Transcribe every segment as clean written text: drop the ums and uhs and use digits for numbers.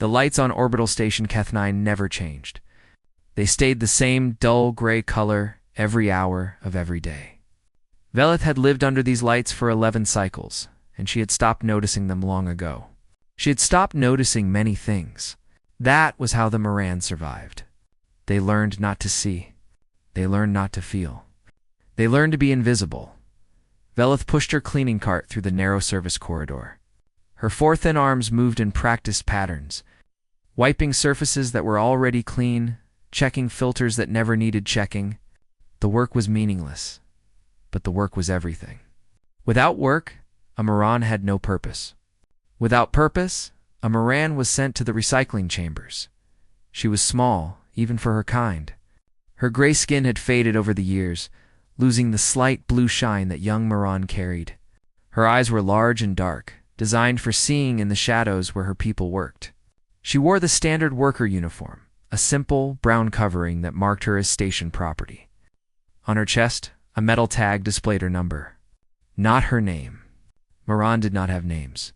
The lights on orbital station Keth-9 never changed. They stayed the same dull gray color every hour of every day. Velith had lived under these lights for 11 cycles, and she had stopped noticing them long ago. She had stopped noticing many things. That was how the Moran survived. They learned not to see. They learned not to feel. They learned to be invisible. Velith pushed her cleaning cart through the narrow service corridor. Her four thin arms moved in practiced patterns, wiping surfaces that were already clean, checking filters that never needed checking. The work was meaningless, but the work was everything. Without work, a Moran had no purpose. Without purpose, a Moran was sent to the recycling chambers. She was small, even for her kind. Her gray skin had faded over the years, losing the slight blue shine that young Moran carried. Her eyes were large and dark, designed for seeing in the shadows where her people worked. She wore the standard worker uniform, a simple, brown covering that marked her as station property. On her chest, a metal tag displayed her number. Not her name. Moran did not have names.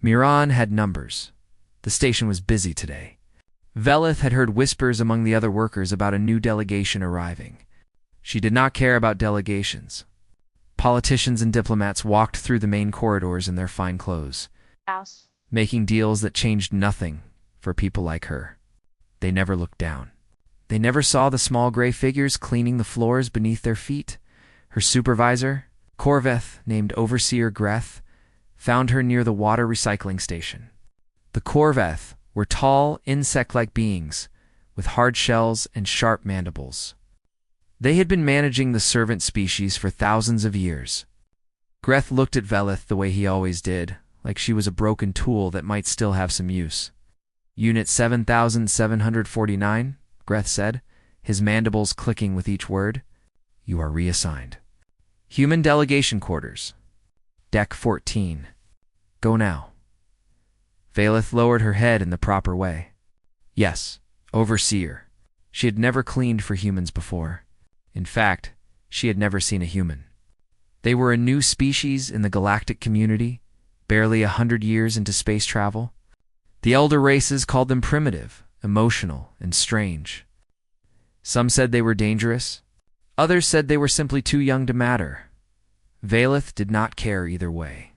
Moran had numbers. The station was busy today. Velith had heard whispers among the other workers about a new delegation arriving. She did not care about delegations. Politicians and diplomats walked through the main corridors in their fine clothes, making deals that changed nothing for people like her. They never looked down. They never saw the small gray figures cleaning the floors beneath their feet. Her supervisor, Corveth, named Overseer Greth, found her near the water recycling station. The Corveth were tall, insect-like beings with hard shells and sharp mandibles. They had been managing the servant species for thousands of years. Greth looked at Velith the way he always did, like she was a broken tool that might still have some use. Unit 7749, Greth said, his mandibles clicking with each word. You are reassigned. Human delegation quarters. Deck 14. Go now. Velith lowered her head in the proper way. Yes, Overseer. She had never cleaned for humans before. In fact, she had never seen a human. They were a new species in the galactic community, barely 100 years into space travel. The elder races called them primitive, emotional, and strange. Some said they were dangerous. Others said they were simply too young to matter. Velith did not care either way.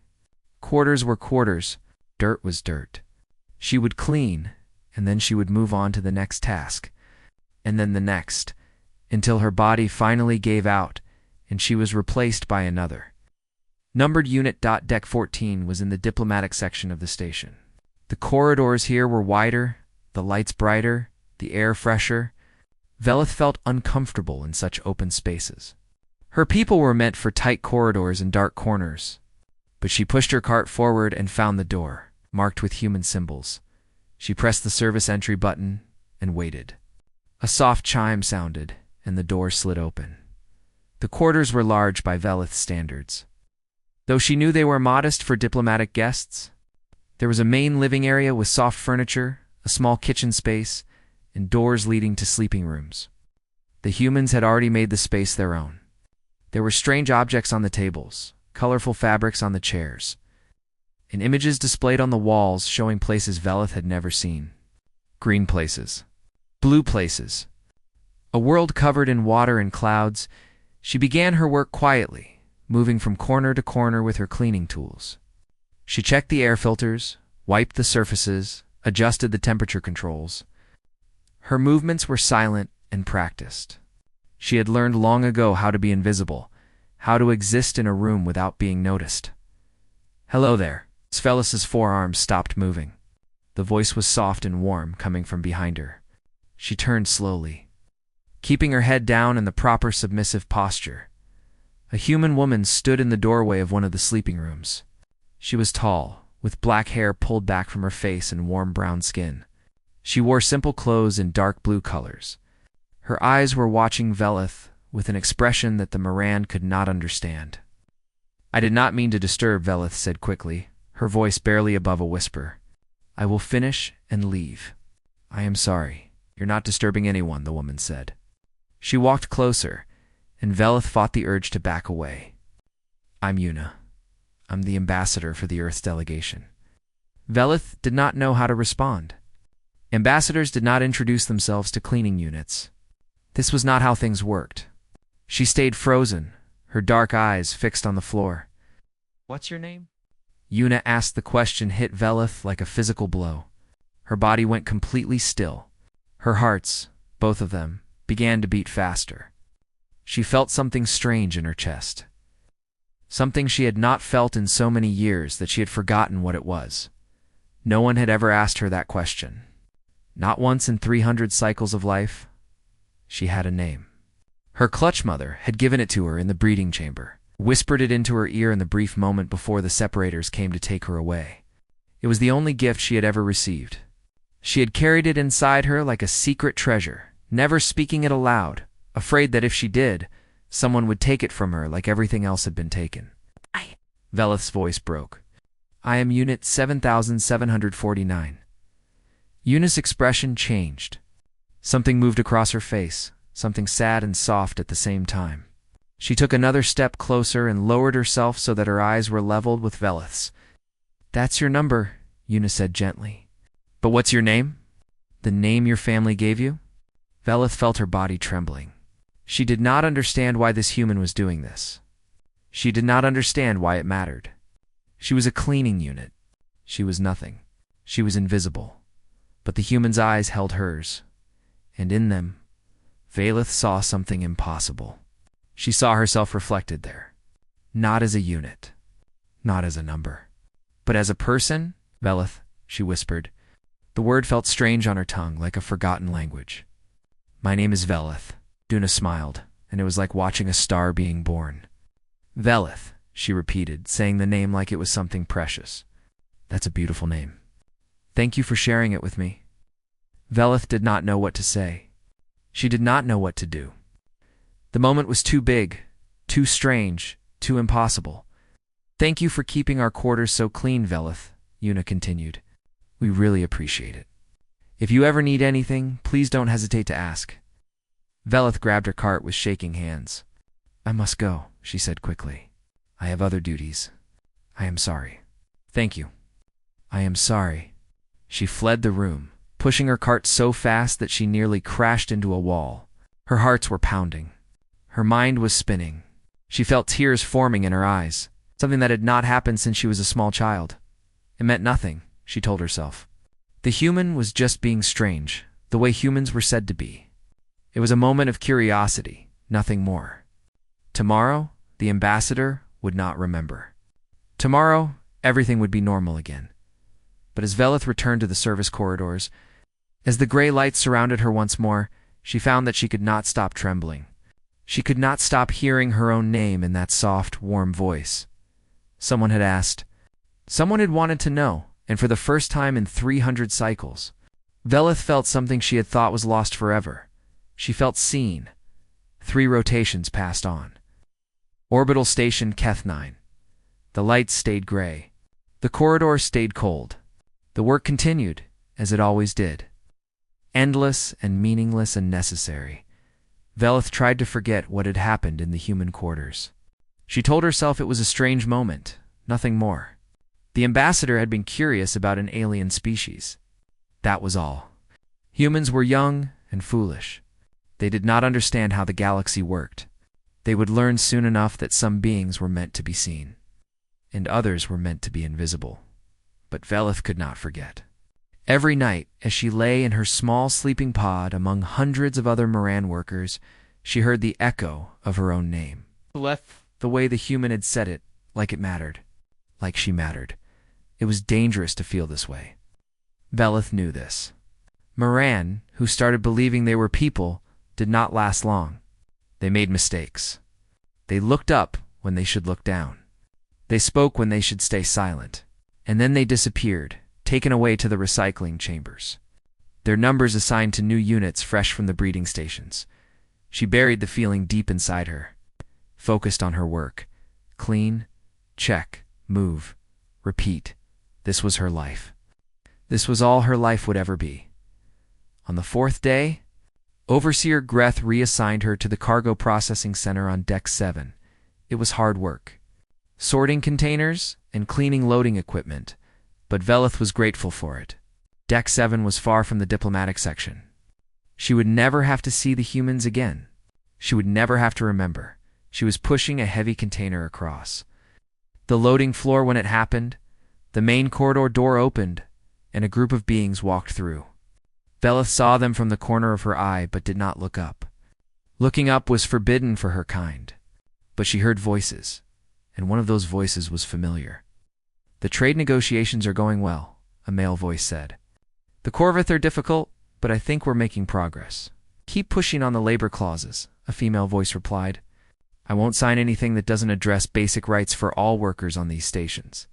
Quarters were quarters, dirt was dirt. She would clean, and then she would move on to the next task, and then the next, until her body finally gave out and she was replaced by another. Numbered Unit. Deck 14 was in the diplomatic section of the station. The corridors here were wider, the lights brighter, the air fresher. Velith felt uncomfortable in such open spaces. Her people were meant for tight corridors and dark corners, but she pushed her cart forward and found the door, marked with human symbols. She pressed the service entry button and waited. A soft chime sounded, and the door slid open. The quarters were large by Velith's standards. Though she knew they were modest for diplomatic guests, there was a main living area with soft furniture, a small kitchen space, and doors leading to sleeping rooms. The humans had already made the space their own. There were strange objects on the tables, colorful fabrics on the chairs, and images displayed on the walls showing places Velith had never seen. Green places. Blue places. A world covered in water and clouds. She began her work quietly, moving from corner to corner with her cleaning tools. She checked the air filters, wiped the surfaces, adjusted the temperature controls. Her movements were silent and practiced. She had learned long ago how to be invisible, how to exist in a room without being noticed. Hello there. Svelis's forearms stopped moving. The voice was soft and warm, coming from behind her. She turned slowly, keeping her head down in the proper submissive posture. A human woman stood in the doorway of one of the sleeping rooms. She was tall, with black hair pulled back from her face and warm brown skin. She wore simple clothes in dark blue colors. Her eyes were watching Velith with an expression that the Moran could not understand. I did not mean to disturb, Velith said quickly, her voice barely above a whisper. I will finish and leave. I am sorry. You're not disturbing anyone, the woman said. She walked closer, and Velith fought the urge to back away. I'm Yuna. I'm the ambassador for the Earth's delegation. Velith did not know how to respond. Ambassadors did not introduce themselves to cleaning units. This was not how things worked. She stayed frozen, her dark eyes fixed on the floor. "What's your name?" Yuna asked. The question hit Velith like a physical blow. Her body went completely still. Her hearts, both of them, began to beat faster. She felt something strange in her chest. Something she had not felt in so many years that she had forgotten what it was. No one had ever asked her that question. Not once in 300 cycles of life. She had a name. Her clutch mother had given it to her in the breeding chamber, whispered it into her ear in the brief moment before the separators came to take her away. It was the only gift she had ever received. She had carried it inside her like a secret treasure, never speaking it aloud, afraid that if she did, someone would take it from her like everything else had been taken. Velith's voice broke. "I am Unit 7749. Yuna's expression changed. Something moved across her face, something sad and soft at the same time. She took another step closer and lowered herself so that her eyes were leveled with Velith's. "That's your number," Yuna said gently. "But what's your name? The name your family gave you?" Velith felt her body trembling. She did not understand why this human was doing this. She did not understand why it mattered. She was a cleaning unit. She was nothing. She was invisible. But the human's eyes held hers, and in them, Velith saw something impossible. She saw herself reflected there. Not as a unit. Not as a number. But as a person? "Velith," she whispered. The word felt strange on her tongue, like a forgotten language. "My name is Velith." Duna smiled, and it was like watching a star being born. "Velith," she repeated, saying the name like it was something precious. "That's a beautiful name. Thank you for sharing it with me." Velith did not know what to say. She did not know what to do. The moment was too big, too strange, too impossible. "Thank you for keeping our quarters so clean, Velith," Yuna continued. "We really appreciate it. If you ever need anything, please don't hesitate to ask." Velith grabbed her cart with shaking hands. "I must go," she said quickly. "I have other duties. I am sorry." "Thank you." "I am sorry." She fled the room, pushing her cart so fast that she nearly crashed into a wall. Her hearts were pounding. Her mind was spinning. She felt tears forming in her eyes, something that had not happened since she was a small child. It meant nothing, she told herself. The human was just being strange, the way humans were said to be. It was a moment of curiosity, nothing more. Tomorrow, the ambassador would not remember. Tomorrow, everything would be normal again. But as Velith returned to the service corridors, as the gray lights surrounded her once more, she found that she could not stop trembling. She could not stop hearing her own name in that soft, warm voice. Someone had asked. Someone had wanted to know, and for the first time in 300 cycles, Velith felt something she had thought was lost forever. She felt seen. 3 rotations passed on. Orbital Station Keth 9. The lights stayed gray. The corridor stayed cold. The work continued, as it always did. Endless and meaningless and necessary. Velith tried to forget what had happened in the human quarters. She told herself it was a strange moment, nothing more. The ambassador had been curious about an alien species. That was all. Humans were young and foolish. They did not understand how the galaxy worked. They would learn soon enough that some beings were meant to be seen, and others were meant to be invisible. But Velith could not forget. Every night, as she lay in her small sleeping pod among hundreds of other Moran workers, she heard the echo of her own name. The way the human had said it, like it mattered. Like she mattered. It was dangerous to feel this way. Velith knew this. Moran, who started believing they were people, did not last long. They made mistakes. They looked up when they should look down. They spoke when they should stay silent. And then they disappeared, taken away to the recycling chambers. Their numbers assigned to new units fresh from the breeding stations. She buried the feeling deep inside her, focused on her work. Clean, check, move, repeat. This was her life. This was all her life would ever be. On the 4th day, Overseer Greth reassigned her to the cargo processing center on Deck 7. It was hard work. Sorting containers and cleaning loading equipment, but Velith was grateful for it. Deck 7 was far from the diplomatic section. She would never have to see the humans again. She would never have to remember. She was pushing a heavy container across the loading floor when it happened. The main corridor door opened, and a group of beings walked through. Velith saw them from the corner of her eye, but did not look up. Looking up was forbidden for her kind. But she heard voices, and one of those voices was familiar. "The trade negotiations are going well," a male voice said. "The Corvith are difficult, but I think we're making progress. Keep pushing on the labor clauses," a female voice replied. "I won't sign anything that doesn't address basic rights for all workers on these stations."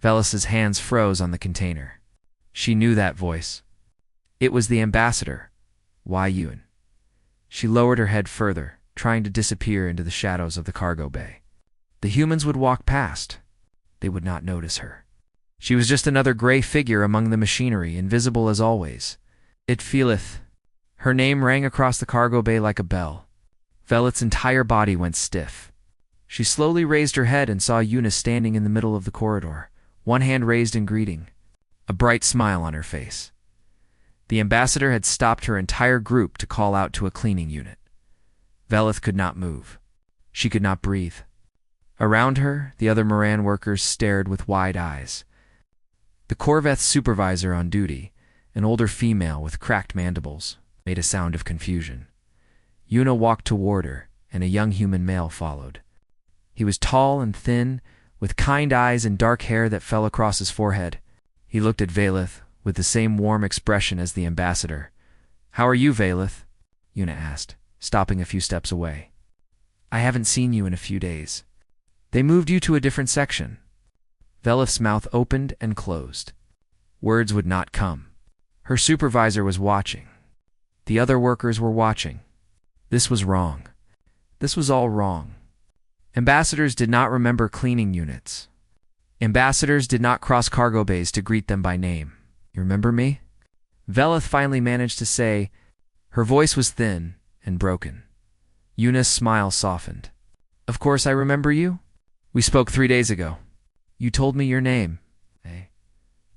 Velis's hands froze on the container. She knew that voice. It was the ambassador, Y. Yuen. She lowered her head further, trying to disappear into the shadows of the cargo bay. The humans would walk past. They would not notice her. She was just another gray figure among the machinery, invisible as always. "It feeleth." Her name rang across the cargo bay like a bell. Velith's entire body went stiff. She slowly raised her head and saw Eunice standing in the middle of the corridor, one hand raised in greeting, a bright smile on her face. The ambassador had stopped her entire group to call out to a cleaning unit. Velith could not move. She could not breathe. Around her, the other Moran workers stared with wide eyes. The Corveth's supervisor on duty, an older female with cracked mandibles, made a sound of confusion. Yuna walked toward her, and a young human male followed. He was tall and thin, with kind eyes and dark hair that fell across his forehead. He looked at Velith with the same warm expression as the ambassador. "How are you, Velith?" Yuna asked, stopping a few steps away. "I haven't seen you in a few days. They moved you to a different section." Velith's mouth opened and closed. Words would not come. Her supervisor was watching. The other workers were watching. This was wrong. This was all wrong. Ambassadors did not remember cleaning units. Ambassadors did not cross cargo bays to greet them by name. "You remember me?" Velith finally managed to say. Her voice was thin and broken. Yuna's smile softened. "Of course I remember you. We spoke 3 days ago. You told me your name, eh?"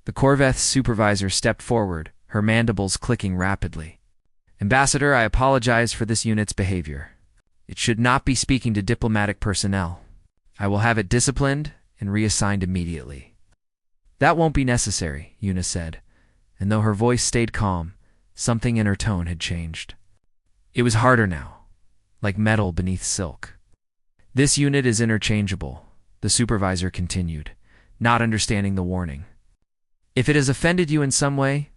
The Corveth's supervisor stepped forward, her mandibles clicking rapidly. "Ambassador, I apologize for this unit's behavior. It should not be speaking to diplomatic personnel. I will have it disciplined and reassigned immediately." "That won't be necessary," Yuna said, and though her voice stayed calm, something in her tone had changed. It was harder now, like metal beneath silk. "This unit is interchangeable," the supervisor continued, not understanding the warning. "If it has offended you in some way,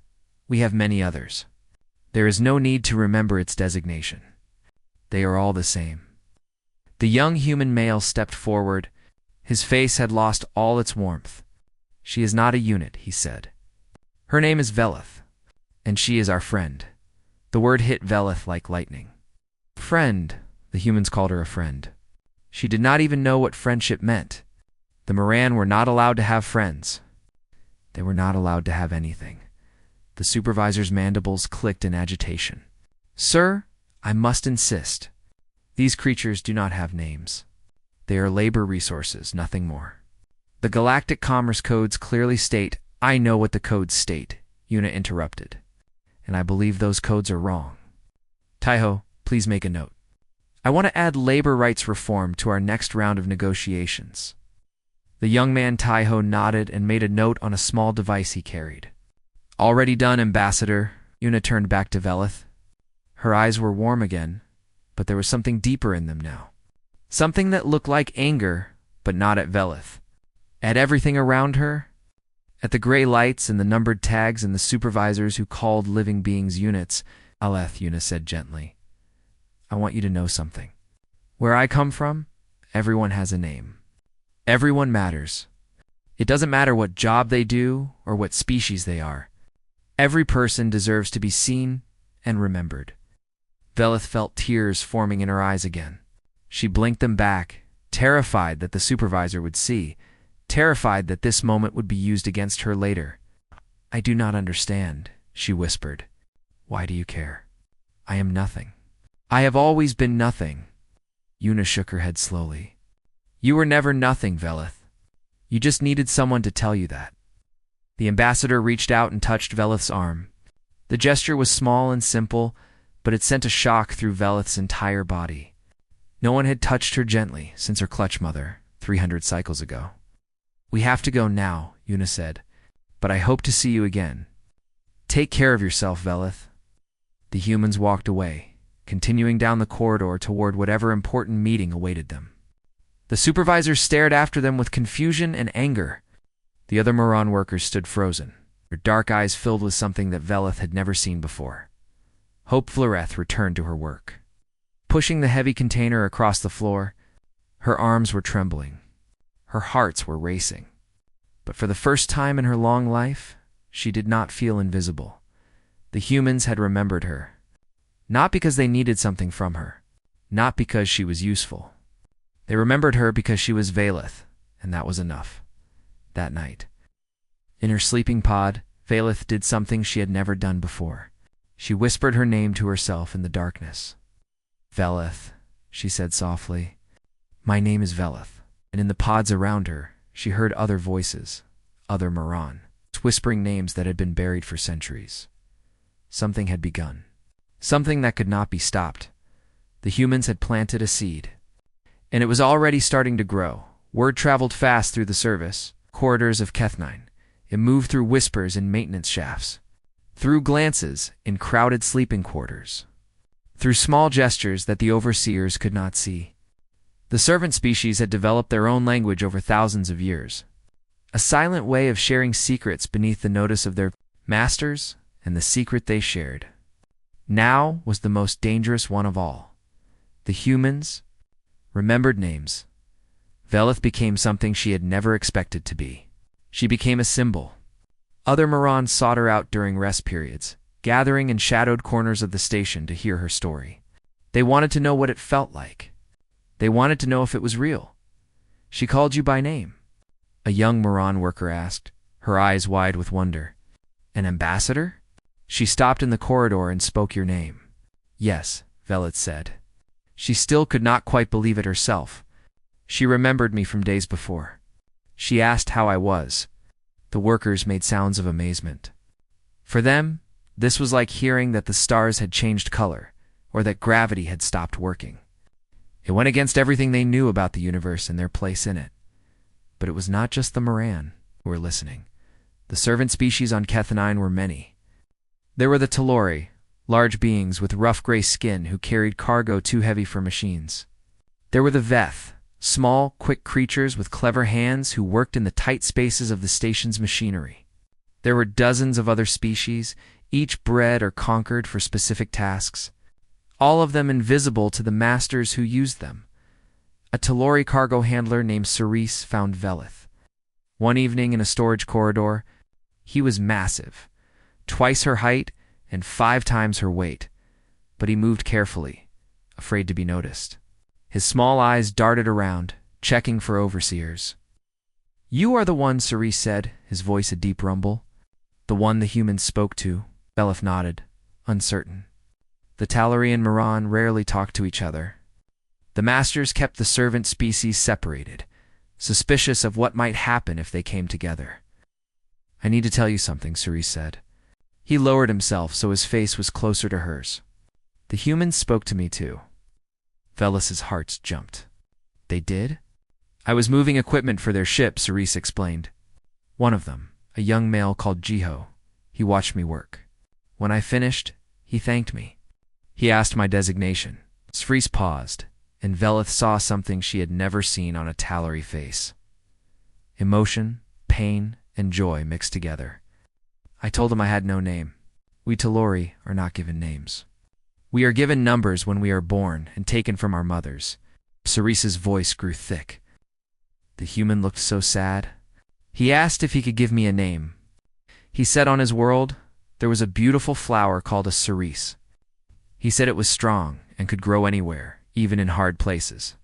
we have many others. There is no need to remember its designation. They are all the same." The young human male stepped forward. His face had lost all its warmth. "She is not a unit," he said. "Her name is Velith, and she is our friend." The word hit Velith like lightning. Friend, the humans called her a friend. She did not even know what friendship meant. The Moran were not allowed to have friends. They were not allowed to have anything. The supervisor's mandibles clicked in agitation. "Sir, I must insist. These creatures do not have names. They are labor resources, nothing more. The Galactic Commerce Codes clearly state—" "I know what the codes state," Yuna interrupted. "And I believe those codes are wrong. Taiho, please make a note. I want to add labor rights reform to our next round of negotiations." The young man Taiho nodded and made a note on a small device he carried. "Already done, Ambassador." Yuna turned back to Velith. Her eyes were warm again, but there was something deeper in them now. Something that looked like anger, but not at Velith. At everything around her. At the gray lights and the numbered tags and the supervisors who called living beings units. "Aleth," Yuna said gently, "I want you to know something. Where I come from, everyone has a name. Everyone matters. It doesn't matter what job they do or what species they are. Every person deserves to be seen and remembered." Velith felt tears forming in her eyes again. She blinked them back, terrified that the supervisor would see, terrified that this moment would be used against her later. "I do not understand," she whispered. "Why do you care? I am nothing. I have always been nothing." Yuna shook her head slowly. "You were never nothing, Velith. You just needed someone to tell you that." The ambassador reached out and touched Velith's arm. The gesture was small and simple, but it sent a shock through Velith's entire body. No one had touched her gently since her clutch mother, 300 cycles ago. "We have to go now," Yuna said, "but I hope to see you again. Take care of yourself, Velith." The humans walked away, continuing down the corridor toward whatever important meeting awaited them. The supervisor stared after them with confusion and anger. The other Moran workers stood frozen, their dark eyes filled with something that Velith had never seen before. Hope Flereth returned to her work. Pushing the heavy container across the floor, her arms were trembling. Her hearts were racing. But for the first time in her long life, she did not feel invisible. The humans had remembered her. Not because they needed something from her. Not because she was useful. They remembered her because she was Velith, and that was enough. That night, in her sleeping pod, Velith did something she had never done before. She whispered her name to herself in the darkness. "Velith," she said softly. "My name is Velith." And in the pods around her, she heard other voices, other Moran, whispering names that had been buried for centuries. Something had begun. Something that could not be stopped. The humans had planted a seed. And it was already starting to grow. Word traveled fast through the service, corridors of Kethnine. It moved through whispers in maintenance shafts, through glances in crowded sleeping quarters, through small gestures that the overseers could not see. The servant species had developed their own language over thousands of years, a silent way of sharing secrets beneath the notice of their masters, and the secret they shared now was the most dangerous one of all. The humans remembered names. Velith became something she had never expected to be. She became a symbol. Other Moran sought her out during rest periods, gathering in shadowed corners of the station to hear her story. They wanted to know what it felt like. They wanted to know if it was real. "She called you by name?" a young Moran worker asked, her eyes wide with wonder. "An ambassador?" "She stopped in the corridor and spoke your name." "Yes," Velith said. She still could not quite believe it herself. She remembered me from days before. She asked how I was. The workers made sounds of amazement. For them, this was like hearing that the stars had changed color, or that gravity had stopped working. It went against everything they knew about the universe and their place in it. But it was not just the Moran who were listening. The servant species on Kethnine were many. There were the Talori, large beings with rough gray skin who carried cargo too heavy for machines. There were the Veth, small, quick creatures with clever hands who worked in the tight spaces of the station's machinery. There were dozens of other species, each bred or conquered for specific tasks, all of them invisible to the masters who used them. A Talori cargo handler named Cerise found Velith. One evening in a storage corridor, he was massive, twice her height and 5 times her weight, but he moved carefully, afraid to be noticed. His small eyes darted around, checking for overseers. "You are the one," Cerise said, his voice a deep rumble. "The one the humans spoke to." Velith nodded, uncertain. The Talori and Moran rarely talked to each other. The masters kept the servant species separated, suspicious of what might happen if they came together. "I need to tell you something," Cerise said. He lowered himself so his face was closer to hers. "The humans spoke to me too." Velith's heart jumped. "They did?" "I was moving equipment for their ship," Cerise explained. "One of them, a young male called Jiho, he watched me work. When I finished, he thanked me. He asked my designation." Cerise paused, and Velith saw something she had never seen on a Talori face. Emotion, pain, and joy mixed together. "I told him I had no name. We Talori are not given names. We are given numbers when we are born and taken from our mothers." Cerise's voice grew thick. The human looked so sad. "He asked if he could give me a name. He said on his world there was a beautiful flower called a cerise. He said it was strong and could grow anywhere, even in hard places."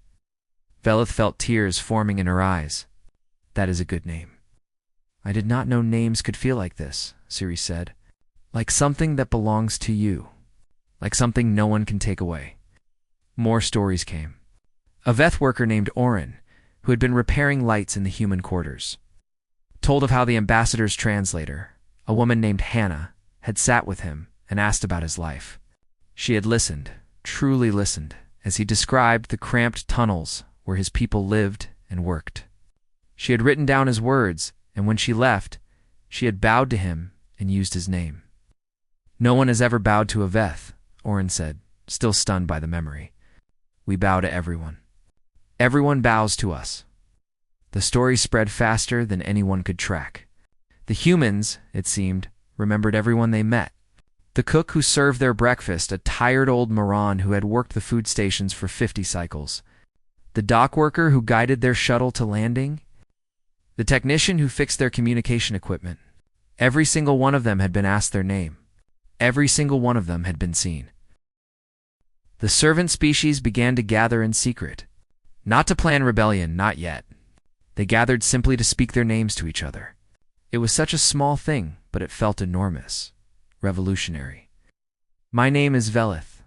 Velith felt tears forming in her eyes. "That is a good name." "I did not know names could feel like this," Cerise said. "Like something that belongs to you. Like something no one can take away." More stories came. A Veth worker named Orin, who had been repairing lights in the human quarters. told of how the ambassador's translator, a woman named Hannah, had sat with him and asked about his life. She had listened, truly listened, as he described the cramped tunnels where his people lived and worked. She had written down his words, and when she left, she had bowed to him and used his name. "No one has ever bowed to a Veth," Oren said, still stunned by the memory. "We bow to everyone. Everyone bows to us." The story spread faster than anyone could track. The humans, it seemed, remembered everyone they met. The cook who served their breakfast, a tired old moron who had worked the food stations for 50 cycles. The dock worker who guided their shuttle to landing. The technician who fixed their communication equipment. Every single one of them had been asked their name. Every single one of them had been seen. The servant species began to gather in secret. Not to plan rebellion, not yet. They gathered simply to speak their names to each other. It was such a small thing, but it felt enormous. Revolutionary. "My name is Velith.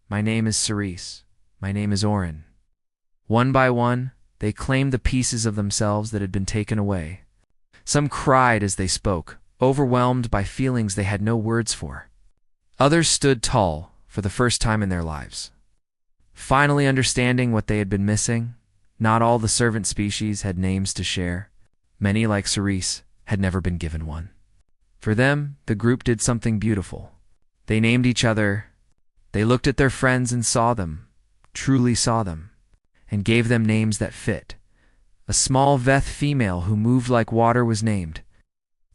My name is Cerise. My name is Oren." One by one, they claimed the pieces of themselves that had been taken away. Some cried as they spoke, overwhelmed by feelings they had no words for. Others stood tall for the first time in their lives. Finally understanding what they had been missing, not all the servant species had names to share. Many, like Cerise, had never been given one. For them, the group did something beautiful. They named each other. They looked at their friends and saw them, truly saw them, and gave them names that fit. A small Veth female who moved like water was named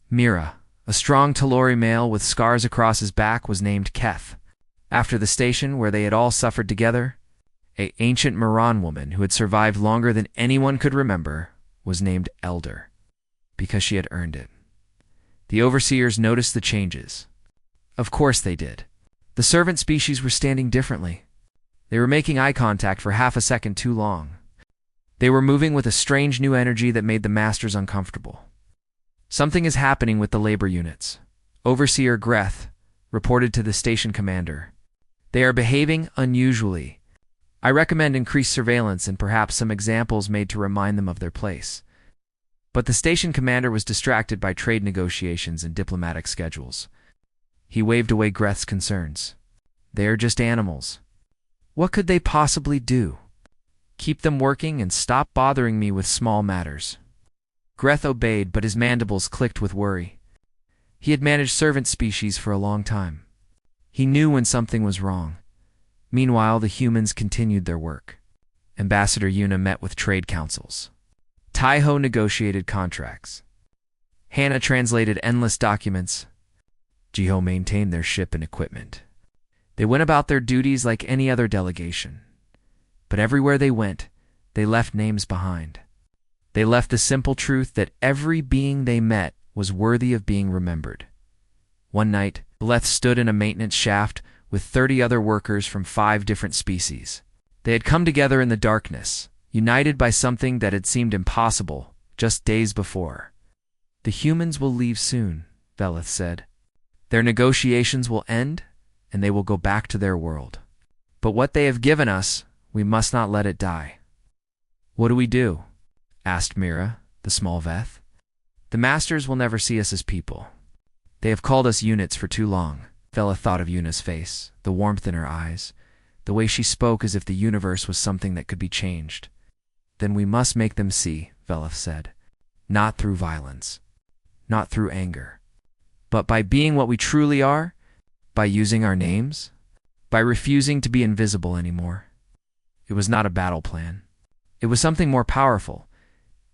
Mira. A strong Talori male with scars across his back was named Keth. After the station where they had all suffered together, an ancient Moran woman who had survived longer than anyone could remember was named Elder, because she had earned it. The overseers noticed the changes. Of course they did. The servant species were standing differently. They were making eye contact for half a second too long. They were moving with a strange new energy that made the masters uncomfortable. "Something is happening with the labor units," Overseer Greth reported to the station commander. "They are behaving unusually. I recommend increased surveillance and perhaps some examples made to remind them of their place." But the station commander was distracted by trade negotiations and diplomatic schedules. He waved away Greth's concerns. "They are just animals. What could they possibly do? Keep them working and stop bothering me with small matters." Greth obeyed, but his mandibles clicked with worry. He had managed servant species for a long time. He knew when something was wrong. Meanwhile, the humans continued their work. Ambassador Yuna met with trade councils. Taiho negotiated contracts. Hannah translated endless documents. Jiho maintained their ship and equipment. They went about their duties like any other delegation. But everywhere they went, they left names behind. They left the simple truth that every being they met was worthy of being remembered. One night, Leth stood in a maintenance shaft with 30 other workers from 5 different species. They had come together in the darkness, united by something that had seemed impossible just days before. "The humans will leave soon," Velith said. "Their negotiations will end, and they will go back to their world. But what they have given us, we must not let it die." "What do we do?" asked Mira, the small Veth. "The masters will never see us as people. They have called us units for too long." Velith thought of Yuna's face, the warmth in her eyes, the way she spoke as if the universe was something that could be changed. "Then we must make them see," Velith said. "Not through violence, not through anger, but by being what we truly are, by using our names, by refusing to be invisible anymore." It was not a battle plan. It was something more powerful.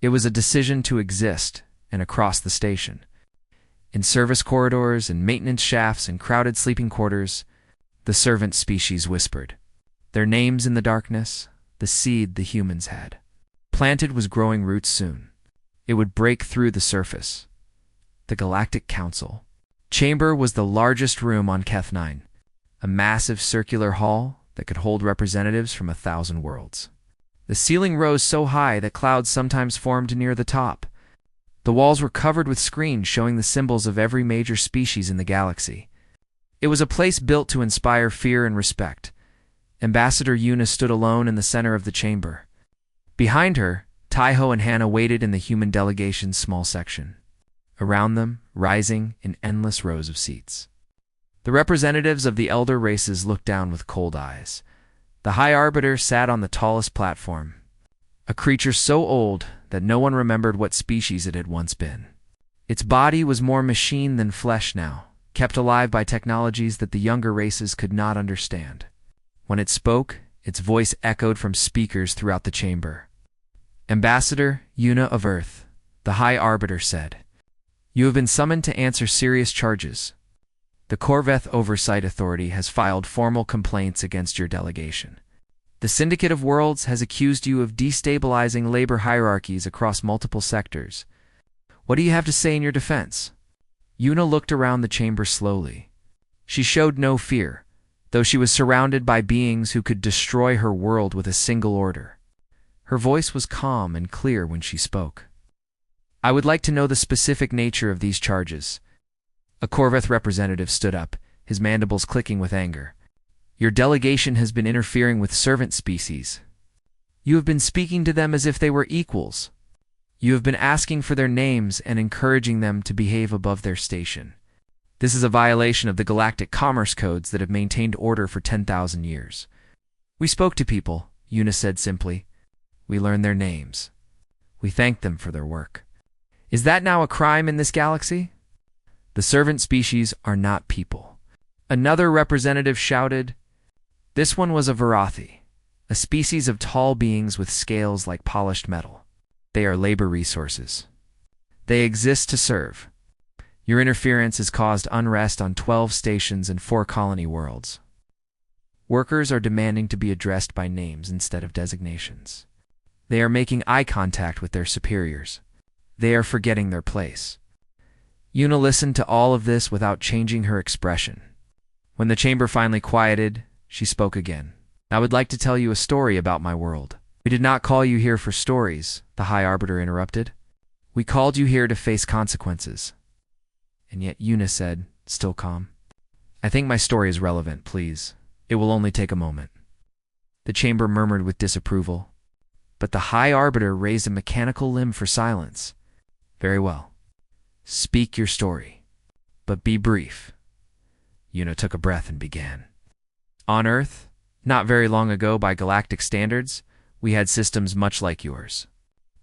It was a decision to exist, and across the station. In service corridors and maintenance shafts and crowded sleeping quarters, the servant species whispered. Their names in the darkness, the seed the humans had. Planted was growing roots soon. It would break through the surface. The Galactic Council. Chamber was the largest room on Keth 9, a massive circular hall that could hold representatives from 1,000 worlds. The ceiling rose so high that clouds sometimes formed near the top. The walls were covered with screens showing the symbols of every major species in the galaxy. It was a place built to inspire fear and respect. Ambassador Yuna stood alone in the center of the chamber. Behind her, Taiho and Hannah waited in the human delegation's small section. around them, rising in endless rows of seats. The representatives of the elder races looked down with cold eyes. The High Arbiter sat on the tallest platform, a creature so old that no one remembered what species it had once been. Its body was more machine than flesh now, kept alive by technologies that the younger races could not understand. When it spoke, its voice echoed from speakers throughout the chamber. "Ambassador Una of Earth," the High Arbiter said, "you have been summoned to answer serious charges. The Corveth Oversight Authority has filed formal complaints against your delegation. The Syndicate of Worlds has accused you of destabilizing labor hierarchies across multiple sectors. What do you have to say in your defense?" Una looked around the chamber slowly. She showed no fear, though she was surrounded by beings who could destroy her world with a single order. Her voice was calm and clear when she spoke. "I would like to know the specific nature of these charges." A Corveth representative stood up, his mandibles clicking with anger. "Your delegation has been interfering with servant species. You have been speaking to them as if they were equals. You have been asking for their names and encouraging them to behave above their station. This is a violation of the galactic commerce codes that have maintained order for 10,000 years." "We spoke to people," Una said simply. "We learned their names. We thanked them for their work." "Is that now a crime in this galaxy?" "The servant species are not people," another representative shouted. This one was a Varathi, a species of tall beings with scales like polished metal. They are labor resources. They exist to serve. Your interference has caused unrest on 12 stations and 4 colony worlds. Workers are demanding to be addressed by names instead of designations. They are making eye contact with their superiors. They are forgetting their place. Una listened to all of this without changing her expression. When the chamber finally quieted, she spoke again. "I would like to tell you a story about my world." "We did not call you here for stories," the High Arbiter interrupted. "We called you here to face consequences." And yet Una said, still calm, "I think my story is relevant, please. It will only take a moment." The chamber murmured with disapproval, but the High Arbiter raised a mechanical limb for silence. "Very well. Speak your story, but be brief." Una took a breath and began. "On Earth, not very long ago by galactic standards, we had systems much like yours.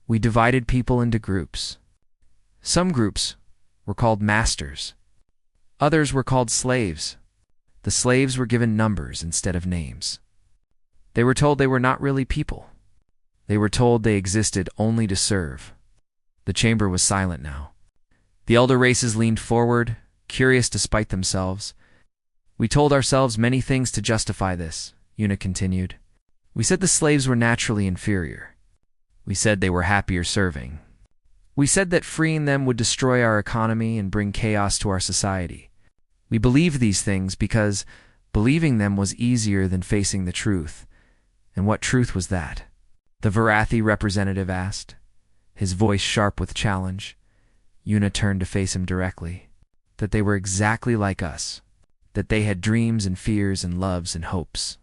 We divided people into groups. Some groups were called masters. Others were called slaves. The slaves were given numbers instead of names. They were told they were not really people. They were told they existed only to serve." The chamber was silent now. The elder races leaned forward, curious despite themselves. "We told ourselves many things to justify this," Una continued. "We said the slaves were naturally inferior. We said they were happier serving. We said that freeing them would destroy our economy and bring chaos to our society. We believed these things because believing them was easier than facing the truth. And what truth was that?" the Varathi representative asked, his voice sharp with challenge. Una turned to face him directly. "That they were exactly like us. That they had dreams and fears and loves and hopes.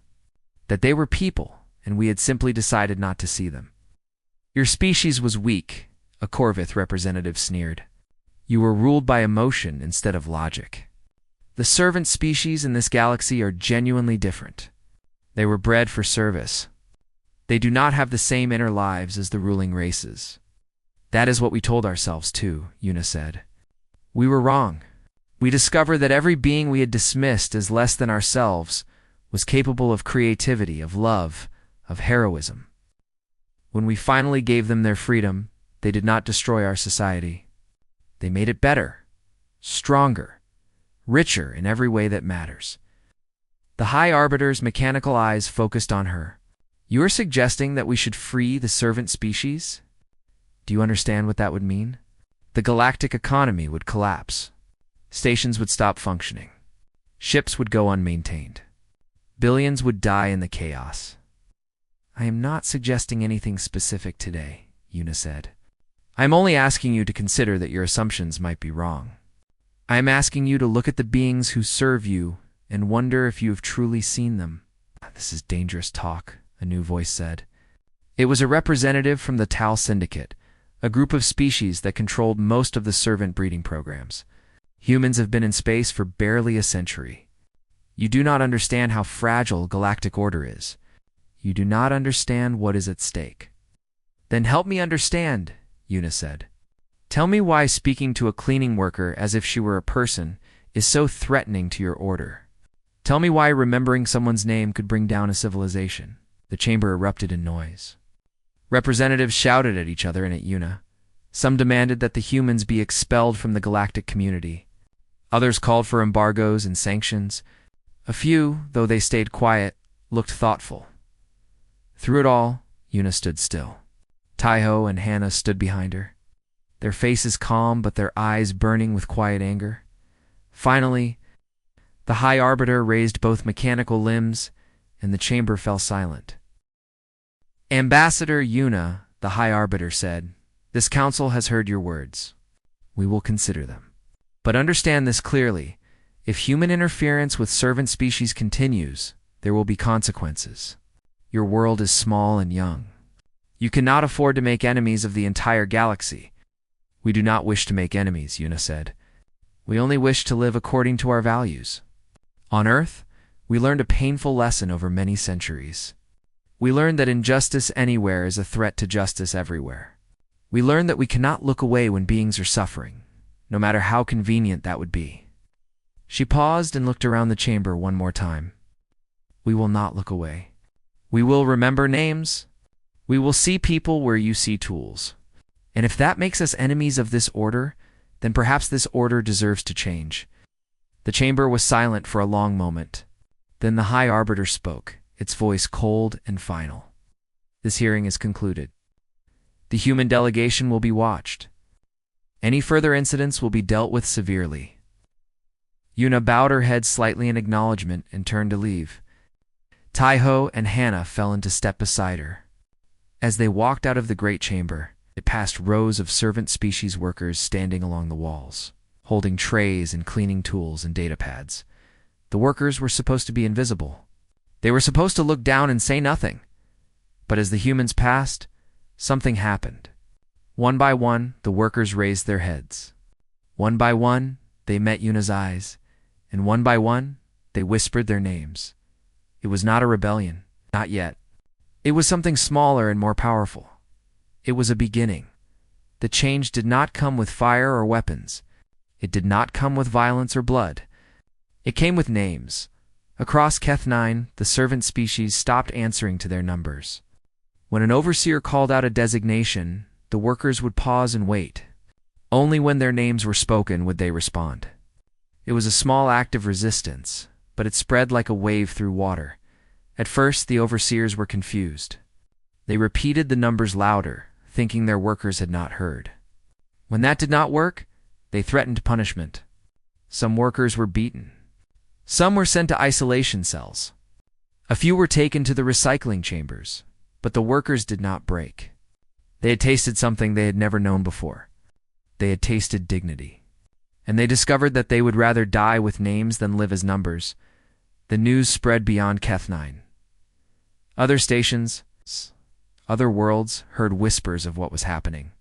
That they were people, and we had simply decided not to see them." "Your species was weak," a Corveth representative sneered. "You were ruled by emotion instead of logic. The servant species in this galaxy are genuinely different. They were bred for service. They do not have the same inner lives as the ruling races." "That is what we told ourselves too," Una said. "We were wrong. We discovered that every being we had dismissed as less than ourselves was capable of creativity, of love, of heroism. When we finally gave them their freedom, they did not destroy our society. They made it better, stronger, richer in every way that matters." The High Arbiter's mechanical eyes focused on her. "You are suggesting that we should free the servant species? Do you understand what that would mean? The galactic economy would collapse. Stations would stop functioning. Ships would go unmaintained. Billions would die in the chaos." "I am not suggesting anything specific today," Una said. "I am only asking you to consider that your assumptions might be wrong. I am asking you to look at the beings who serve you and wonder if you have truly seen them." "This is dangerous talk," a new voice said. It was a representative from the Tal Syndicate, a group of species that controlled most of the servant breeding programs. Humans have been in space for barely a century. You do not understand how fragile galactic order is. You do not understand what is at stake. Then help me understand, Una said. Tell me why speaking to a cleaning worker as if she were a person is so threatening to your order. Tell me why remembering someone's name could bring down a civilization. The chamber erupted in noise. Representatives shouted at each other and at Una. Some demanded that the humans be expelled from the galactic community. Others called for embargoes and sanctions. A few, though they stayed quiet, looked thoughtful. Through it all, Una stood still. Taiho and Hannah stood behind her, their faces calm but their eyes burning with quiet anger. Finally, the High Arbiter raised both mechanical limbs, and the chamber fell silent. Ambassador Una, the High Arbiter said, "This council has heard your words. We will consider them. But understand this clearly. If human interference with servant species continues, there will be consequences. Your world is small and young. You cannot afford to make enemies of the entire galaxy." "We do not wish to make enemies," Una said. "We only wish to live according to our values. On Earth, we learned a painful lesson over many centuries. We learned that injustice anywhere is a threat to justice everywhere. We learned that we cannot look away when beings are suffering, no matter how convenient that would be." She paused and looked around the chamber one more time. "We will not look away. We will remember names. We will see people where you see tools. And if that makes us enemies of this order, then perhaps this order deserves to change." The chamber was silent for a long moment. Then the High Arbiter spoke, its voice cold and final. "This hearing is concluded. The human delegation will be watched. Any further incidents will be dealt with severely." Una bowed her head slightly in acknowledgement and turned to leave. Taiho and Hannah fell into step beside her. As they walked out of the great chamber, they passed rows of servant species workers standing along the walls, holding trays and cleaning tools and data pads. The workers were supposed to be invisible. They were supposed to look down and say nothing. But as the humans passed, something happened. One by one, the workers raised their heads. One by one, they met Una's eyes, and one by one, they whispered their names. It was not a rebellion, not yet. It was something smaller and more powerful. It was a beginning. The change did not come with fire or weapons. It did not come with violence or blood. It came with names. Across Keth-9, the servant species stopped answering to their numbers. When an overseer called out a designation, the workers would pause and wait. Only when their names were spoken would they respond. It was a small act of resistance, but it spread like a wave through water. At first, the overseers were confused. They repeated the numbers louder, thinking their workers had not heard. When that did not work, they threatened punishment. Some workers were beaten. Some were sent to isolation cells. A few were taken to the recycling chambers, but the workers did not break. They had tasted something they had never known before. They had tasted dignity. And they discovered that they would rather die with names than live as numbers. The news spread beyond Keth-9. Other stations, other worlds, heard whispers of what was happening.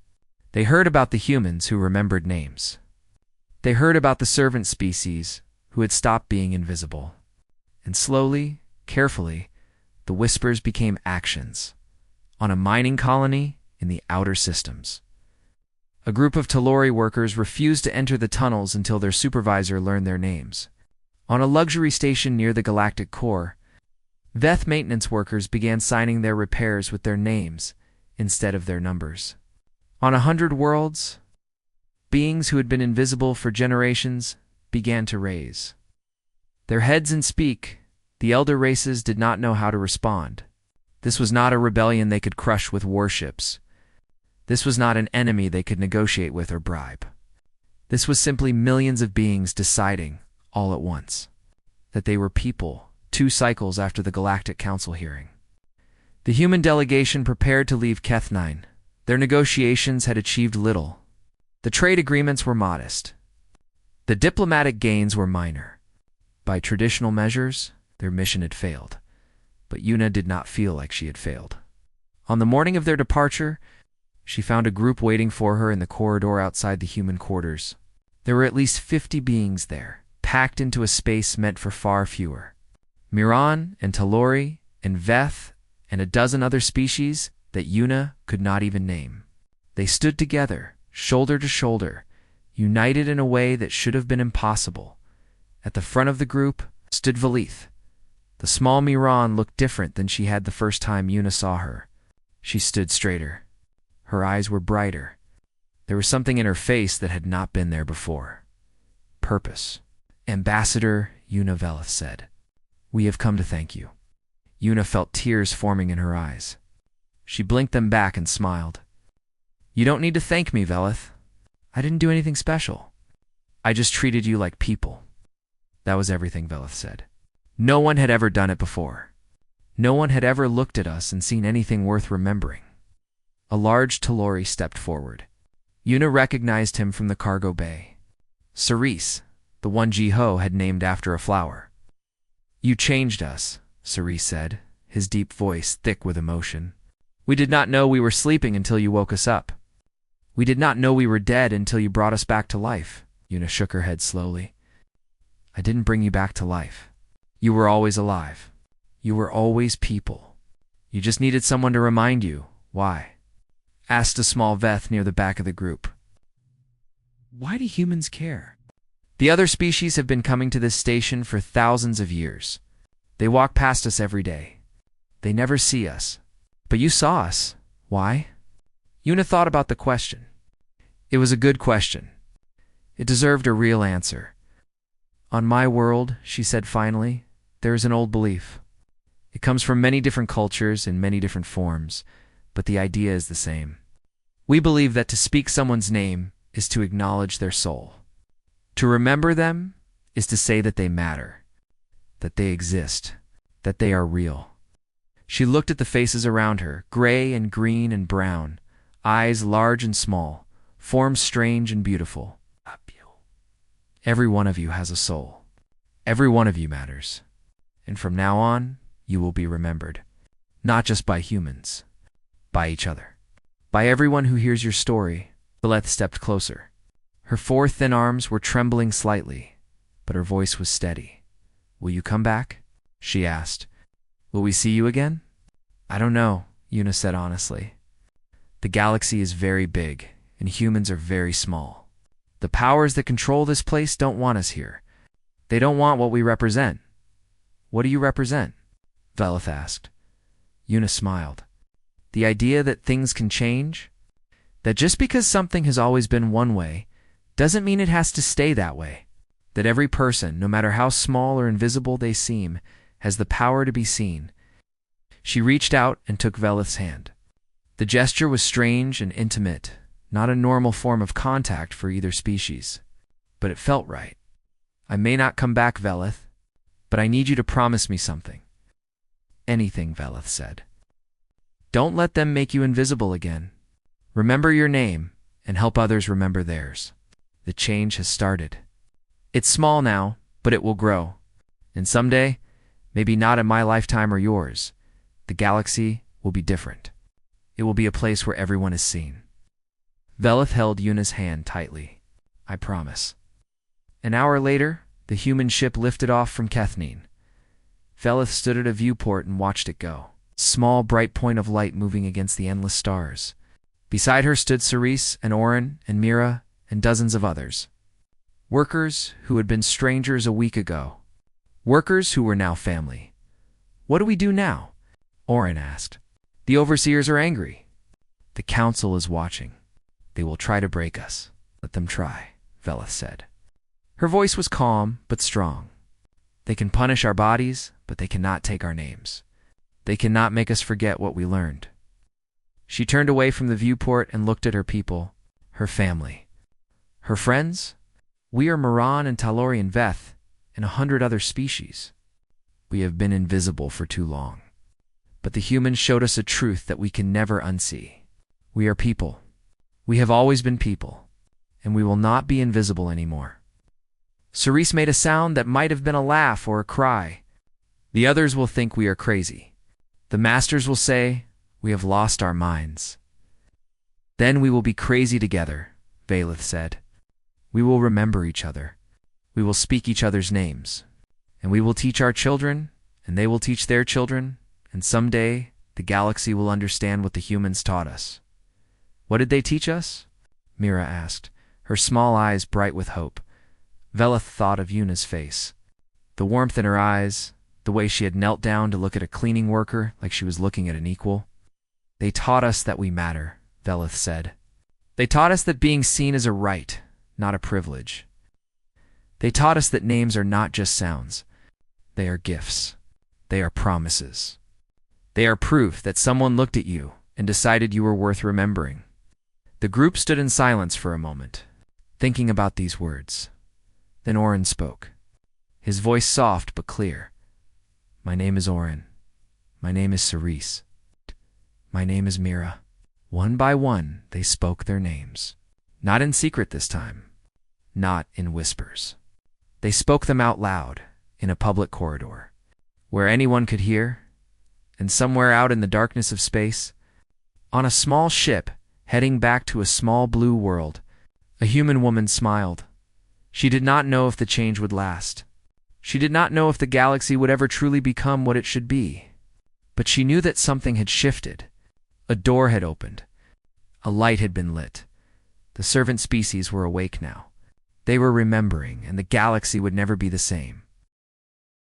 They heard about the humans who remembered names. They heard about the servant species who had stopped being invisible. And slowly, carefully, the whispers became actions. On a mining colony in the outer systems. A group of Talori workers refused to enter the tunnels until their supervisor learned their names. On a luxury station near the galactic core, Veth maintenance workers began signing their repairs with their names instead of their numbers. On 100 worlds, beings who had been invisible for generations began to raise their heads and speak. The elder races did not know how to respond. This was not a rebellion they could crush with warships. This was not an enemy they could negotiate with or bribe. This was simply millions of beings deciding, all at once, that they were people 2 cycles after the Galactic Council hearing. The human delegation prepared to leave Keth-9. Their negotiations had achieved little. The trade agreements were modest. The diplomatic gains were minor. By traditional measures, their mission had failed. But Una did not feel like she had failed. On the morning of their departure, She found a group waiting for her in the corridor outside the human quarters. There were at least 50 beings there, packed into a space meant for far fewer. Miran and Talori and Veth and a dozen other species that Yuna could not even name. They stood together, shoulder to shoulder, united in a way that should have been impossible. At the front of the group stood Valith. The small Miran looked different than she had the first time Yuna saw her. She stood straighter. Her eyes were brighter. There was something in her face that had not been there before. Purpose. Ambassador, Yuna Velith said. We have come to thank you. Yuna felt tears forming in her eyes. She blinked them back and smiled. You don't need to thank me, Velith. I didn't do anything special. I just treated you like people. That was everything, Velith said. No one had ever done it before. No one had ever looked at us and seen anything worth remembering. A large Talori stepped forward. Yuna recognized him from the cargo bay. Cerise, the one Jiho had named after a flower. You changed us, Cerise said, his deep voice thick with emotion. We did not know we were sleeping until you woke us up. We did not know we were dead until you brought us back to life. Yuna shook her head slowly. I didn't bring you back to life. You were always alive. You were always people. You just needed someone to remind you why. Asked a small Veth near the back of the group. Why do humans care? The other species have been coming to this station for thousands of years. They walk past us every day. They never see us. But you saw us. Why? Yuna thought about the question. It was a good question. It deserved a real answer. On my world, she said finally, there is an old belief. It comes from many different cultures in many different forms, but the idea is the same. We believe that to speak someone's name is to acknowledge their soul. To remember them is to say that they matter, that they exist, that they are real. She looked at the faces around her, gray and green and brown, eyes large and small, forms strange and beautiful. Every one of you has a soul. Every one of you matters. And from now on, you will be remembered. Not just by humans, by each other. By everyone who hears your story. Velith stepped closer. Her 4 thin arms were trembling slightly, but her voice was steady. Will you come back? She asked. Will we see you again? I don't know, Yuna said honestly. The galaxy is very big, and humans are very small. The powers that control this place don't want us here. They don't want what we represent. What do you represent? Velith asked. Yuna smiled. The idea that things can change? That just because something has always been one way, doesn't mean it has to stay that way. That every person, no matter how small or invisible they seem, has the power to be seen. She reached out and took Velith's hand. The gesture was strange and intimate, not a normal form of contact for either species. But it felt right. I may not come back, Velith, but I need you to promise me something. Anything, Velith said. Don't let them make you invisible again. Remember your name and help others remember theirs. The change has started. It's small now, but it will grow. And someday, maybe not in my lifetime or yours, the galaxy will be different. It will be a place where everyone is seen. Velith held Yuna's hand tightly. I promise. An hour later, the human ship lifted off from Kethnine. Velith stood at a viewport and watched it go. Small, bright point of light moving against the endless stars. Beside her stood Cerise and Orin and Mira and dozens of others. Workers who had been strangers a week ago. Workers who were now family. What do we do now? Orin asked. The overseers are angry. The council is watching. They will try to break us. Let them try, Velith said. Her voice was calm but strong. They can punish our bodies, but they cannot take our names. They cannot make us forget what we learned. She turned away from the viewport and looked at her people, her family. Her friends? We are Miran and Talori and Veth, and 100 other species. We have been invisible for too long. But the humans showed us a truth that we can never unsee. We are people. We have always been people, and we will not be invisible anymore. Cerise made a sound that might have been a laugh or a cry. The others will think we are crazy. The masters will say, we have lost our minds. Then we will be crazy together, Valeth said. We will remember each other. We will speak each other's names. And we will teach our children, and they will teach their children, and someday the galaxy will understand what the humans taught us. What did they teach us? Mira asked, her small eyes bright with hope. Veleth thought of Yuna's face. The warmth in her eyes, the way she had knelt down to look at a cleaning worker like she was looking at an equal. They taught us that we matter, Veleth said. They taught us that being seen is a right, not a privilege. They taught us that names are not just sounds. They are gifts. They are promises. They are proof that someone looked at you and decided you were worth remembering. The group stood in silence for a moment, thinking about these words. Then Oren spoke, his voice soft but clear. My name is Oren. My name is Cerise. My name is Mira. One by one, they spoke their names. Not in secret this time. Not in whispers. They spoke them out loud, in a public corridor, where anyone could hear, and somewhere out in the darkness of space, on a small ship heading back to a small blue world, a human woman smiled. She did not know if the change would last. She did not know if the galaxy would ever truly become what it should be. But she knew that something had shifted. A door had opened. A light had been lit. The servant species were awake now. They were remembering, and the galaxy would never be the same.